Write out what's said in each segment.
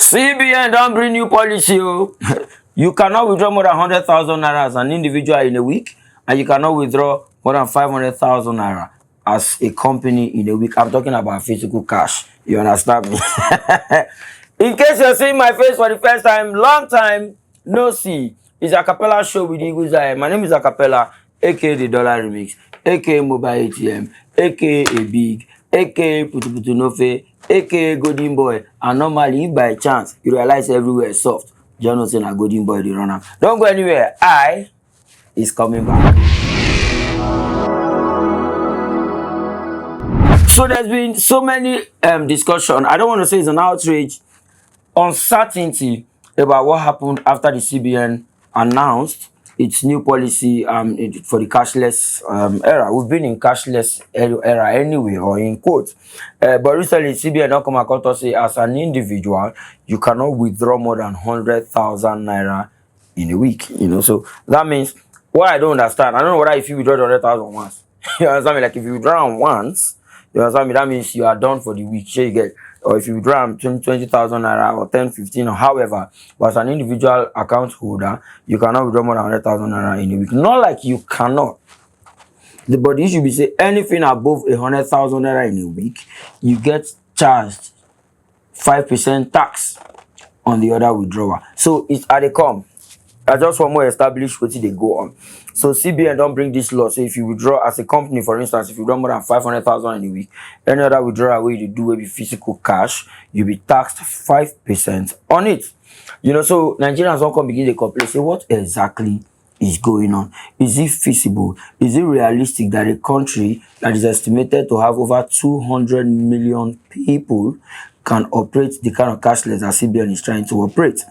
CBN don't bring new policy. Oh. You cannot withdraw more than 100,000 naira as an individual in a week, and you cannot withdraw more than 500,000 naira as a company in a week. I'm talking about physical cash. You understand me? In case you're seeing my face for the first time, long time no see. It's Acapella show with Eagles Eye. My name is Acapella, aka the Dollar Remix, aka Mobile ATM, aka Big, aka Putu Nofe, aka Golden Boy. And normally, if by chance you realize everywhere is soft, you know saying a Golden Boy the runner. Don't go anywhere. I is coming back. So there's been so many discussion. I don't want to say it's an outrage, uncertainty about what happened after the CBN announced its new policy for the cashless era. We've been in cashless era anyway, or in quotes. But recently, CBN don't come across to say as an individual, you cannot withdraw more than 100,000 naira in a week. You know, so that means what I don't understand. I don't know whether if you withdraw 100,000 once, you understand me? Like if you withdraw once, you understand me? That means you are done for the week. Sure, you get. Or if you withdraw 20,000 naira or 10, 15 or however, but as an individual account holder, you cannot withdraw more than 100,000 naira in a week. Not like you cannot. But the issue be say anything above 100,000 naira in a week, you get charged 5% tax on the other withdrawal. So it's at the come. I just want more established what they go on. So CBN don't bring this law. So if you withdraw as a company, for instance, if you withdraw more than 500,000 in a week, any other withdrawal way you do will be physical cash, you'll be taxed 5% on it. You know, so Nigerians don't come begin to complain. Say what exactly is going on? Is it feasible? Is it realistic that a country that is estimated to have over 200 million people can operate the kind of cashless that CBN is trying to operate?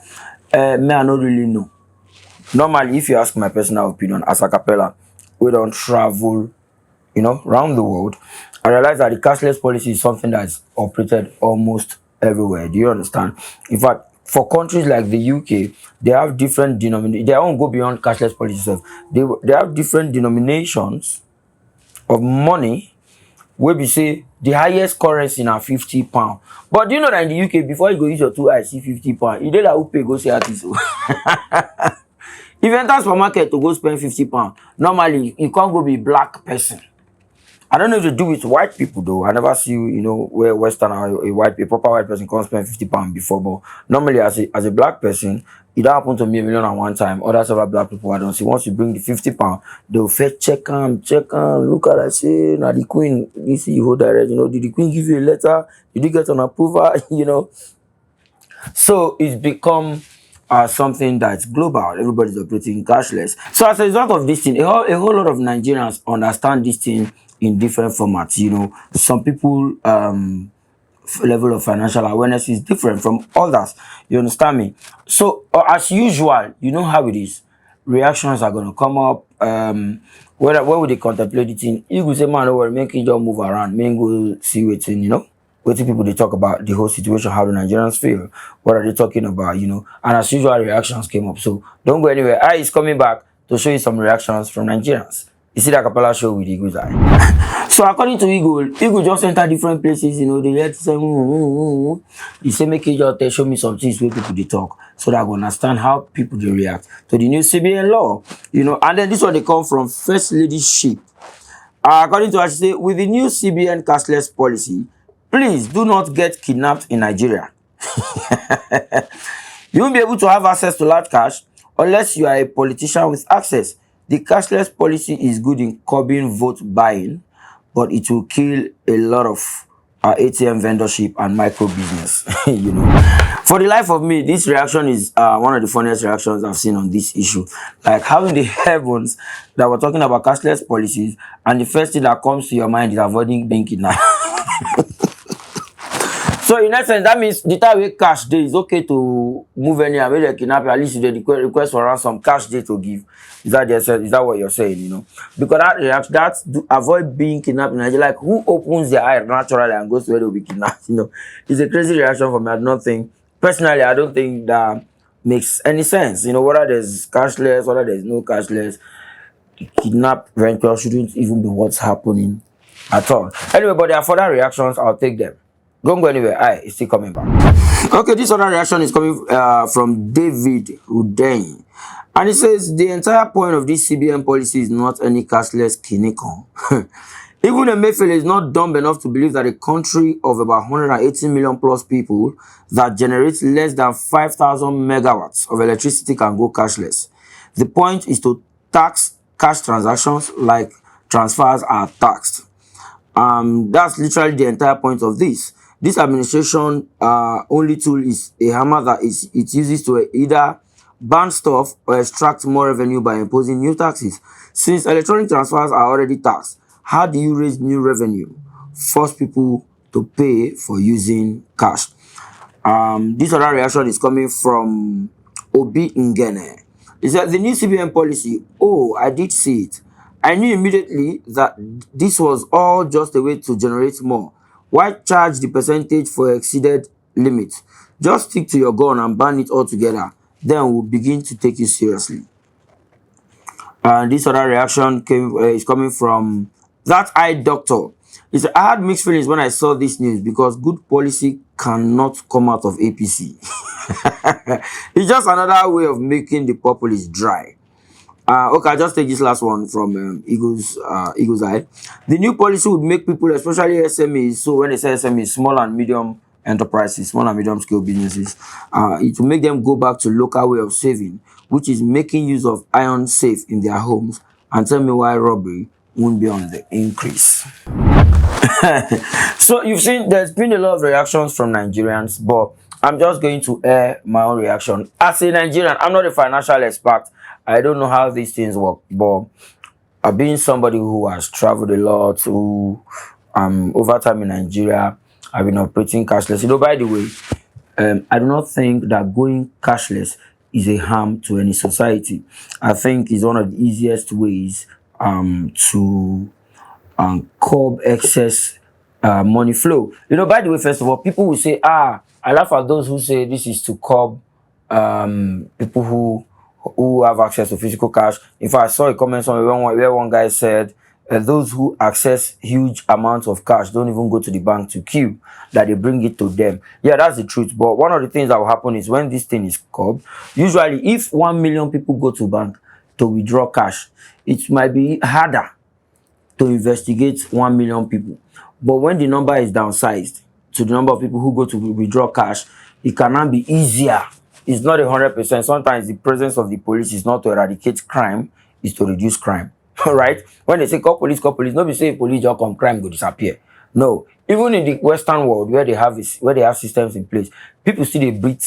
I don't really know. Normally, if you ask my personal opinion as Acapella, we don't travel, you know, around the world. I realize that the cashless policy is something that's operated almost everywhere. Do you understand? In fact, for countries like the UK, they have different denominations. They won't go beyond cashless policies. They have different denominations of money where we say the highest currency now £50. But do you know that in the UK, before you go use your 2 eyes, see £50, you don't like pay go say artist. If you enter supermarket to go spend £50, normally you can't go be black person. I don't know if they do it with white people though. I never see you know where Western or a proper white person can't spend £50 before. But normally as a black person, it don't happen to me a million and one time. Other several black people I don't see. Once you bring the £50, they'll first check them, look at it, say now the queen, you see who direct, you know, did the queen give you a letter? Did you get an approval? You know. So it's become something that's global. Everybody's operating cashless. So as a result of this thing, a whole lot of Nigerians understand this thing in different formats. You know, some people level of financial awareness is different from others. You understand me? So as usual, you know how it is. Reactions are going to come up. Where would they contemplate it in? You could say, man, over make it just move around. Make go see what's in, you know. What people they talk about the whole situation, how the Nigerians feel, what are they talking about, you know, and as usual reactions came up. So don't go anywhere. I is coming back to show you some reactions from Nigerians. You see the Acapella show with Eagles Eye. So according to Eagle just enter different places, you know, they let say he say make it just show me some things where people they talk so that I can understand how people they react to the new CBN law, you know, and then this one they come from First Ladyship. According to her, she say with the new CBN cashless policy, please do not get kidnapped in Nigeria. You won't be able to have access to large cash unless you are a politician with access. The cashless policy is good in curbing vote buying, but it will kill a lot of ATM vendorship and micro business. You know, for the life of me, this reaction is one of the funniest reactions I've seen on this issue. Like how in the heavens that we're talking about cashless policies, and the first thing that comes to your mind is avoiding being kidnapped. So in essence, that means the time we cash day is okay to move anywhere. Where they kidnap you, at least they request for ransom, cash day to give. Is that what you're saying? You know, because that avoid being kidnapped in Nigeria. Like who opens their eye naturally and goes to where they'll be kidnapped? You know, it's a crazy reaction for me. I don't think personally. I don't think that makes any sense. You know, whether there's cashless, whether there's no cashless, the kidnap venture shouldn't even be what's happening at all. Anyway, but there are further reactions. I'll take them. Don't go anywhere. It's still coming back. Okay, this other reaction is coming from David Udain. And it says the entire point of this CBN policy is not any cashless kinikon. Even Emefiele is not dumb enough to believe that a country of about 180 million plus people that generates less than 5,000 megawatts of electricity can go cashless. The point is to tax cash transactions like transfers are taxed. That's literally the entire point of this. This administration only tool is a hammer that it uses to either ban stuff or extract more revenue by imposing new taxes. Since electronic transfers are already taxed, how do you raise new revenue? Force people to pay for using cash. This other reaction is coming from O.B.O. He said the new CBN policy, oh, I did see it. I knew immediately that this was all just a way to generate more. Why charge the percentage for exceeded limits? Just stick to your gun and ban it altogether. Then we'll begin to take you seriously. And this other reaction is coming from that eye doctor. He said, I had mixed feelings when I saw this news because good policy cannot come out of APC. It's just another way of making the populace dry. Okay, I'll just take this last one from Eagle's Eye. The new policy would make people, especially SMEs, so when they say SMEs, small and medium enterprises, small and medium scale businesses, it will make them go back to local way of saving, which is making use of iron safe in their homes. And tell me why robbery won't be on the increase. So you've seen there's been a lot of reactions from Nigerians, but I'm just going to air my own reaction. As a Nigerian, I'm not a financial expert. I don't know how these things work, but being somebody who has traveled a lot, who over time in Nigeria, I've been operating cashless. You know, by the way, I do not think that going cashless is a harm to any society. I think it's one of the easiest ways to curb excess money flow. You know, by the way, first of all, people will say, I laugh at those who say this is to curb people who have access to physical cash. In fact, I saw a comment somewhere where one guy said those who access huge amounts of cash don't even go to the bank to queue, that they bring it to them. Yeah, that's the truth. But one of the things that will happen is when this thing is curbed, usually if 1 million people go to bank to withdraw cash, it might be harder to investigate 1 million people. But when the number is downsized to the number of people who go to withdraw cash, it cannot be easier. It's not 100%. Sometimes the presence of the police is not to eradicate crime, it's to reduce crime. Right? When they say call police, nobody say police just come, crime go disappear. No. Even in the Western world where they have systems in place, people still they breathe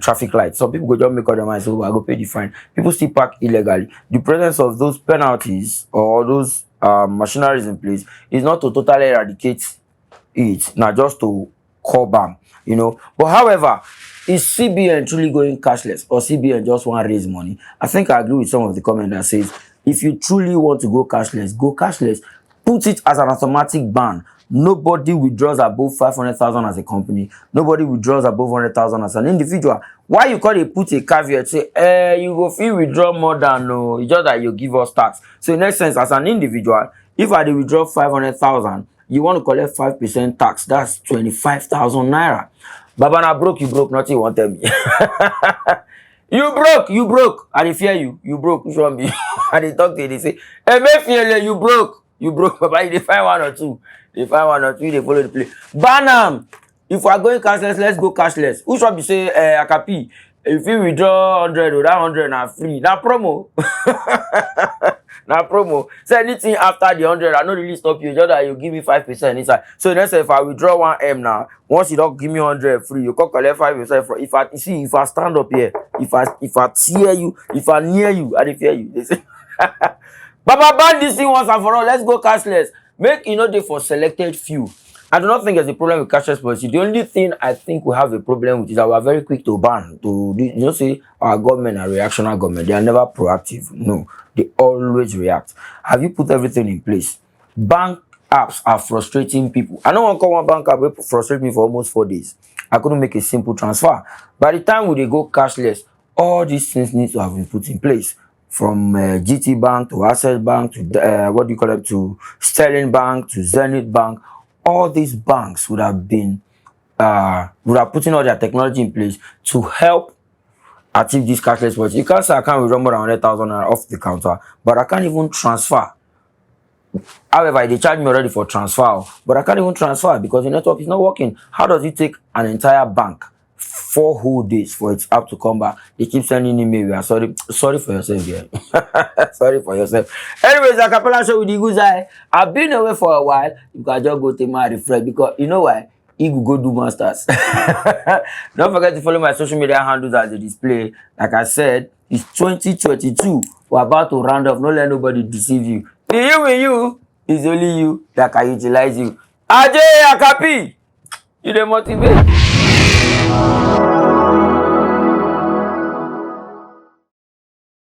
traffic lights. Some people go just make up their mind, so I go pay the fine. People still park illegally. The presence of those penalties or those machineries in place is not to totally eradicate it, not just to curb them, you know. But however, is CBN truly going cashless or CBN just want to raise money? I think I agree with some of the comment that says if you truly want to go cashless, go cashless. Put it as an automatic ban. Nobody withdraws above 500,000 as a company. Nobody withdraws above 100,000 as an individual. Why you call it put a caveat? Say, you go feel withdraw more than no. It's just that you give us tax. So in essence, as an individual, if I withdraw 500,000, you want to collect 5% tax. That's 25,000 naira. Baba na broke, you broke. Nothing you want tell me. You broke. I fear you broke. Which one be? And they talk to you, they say, Emefiele, you broke. You broke, Baba. They find one or two. They follow the play. Banam. If we are going cashless, let's go cashless. Which one be say, Akapi, if you withdraw 100 or that 100 na free. Na promo. Na promo. So anything after the 100, I don't really stop you. Just that you give me 5% inside. So let's say if I withdraw 1M now, once you don't give me 100 free, you can collect 5% from. If I stand up here, if I tear you, if I near you, I fear you. They say, Baba, ban this thing once and for all. Let's go cashless. Make day for selected few. I do not think there's a problem with cashless policy. The only thing I think we have a problem with is that we are very quick to ban. Say our government are reactionary government. They are never proactive. No, they always react. Have you put everything in place? Bank apps are frustrating people. I don't want to call one bank app will frustrate me for almost 4 days. I couldn't make a simple transfer. By the time they go cashless, all these things need to have been put in place. From GT Bank to Access Bank to to Sterling Bank to Zenith Bank, all these banks would have been would have putting all their technology in place to help achieve this cashless policy. You can't say I can't withdraw more than 100,000 naira off the counter, but I can't even transfer. However, they charge me already for transfer, but I can't even transfer because the network is not working. How does it take an entire bank 4 whole days for its app to come back? They keep sending email. We are sorry for yourself, yeah. Sorry for yourself. Anyways, Acapella show with the good guy. I've been away for a while. You can just go take my refresh because you know why? He will go do masters. Don't forget to follow my social media handles as they display. Like I said, it's 2022. We're about to round up. Don't let nobody deceive you. You, it's only you that can utilize you. Ajay Akapi, you dey motivate.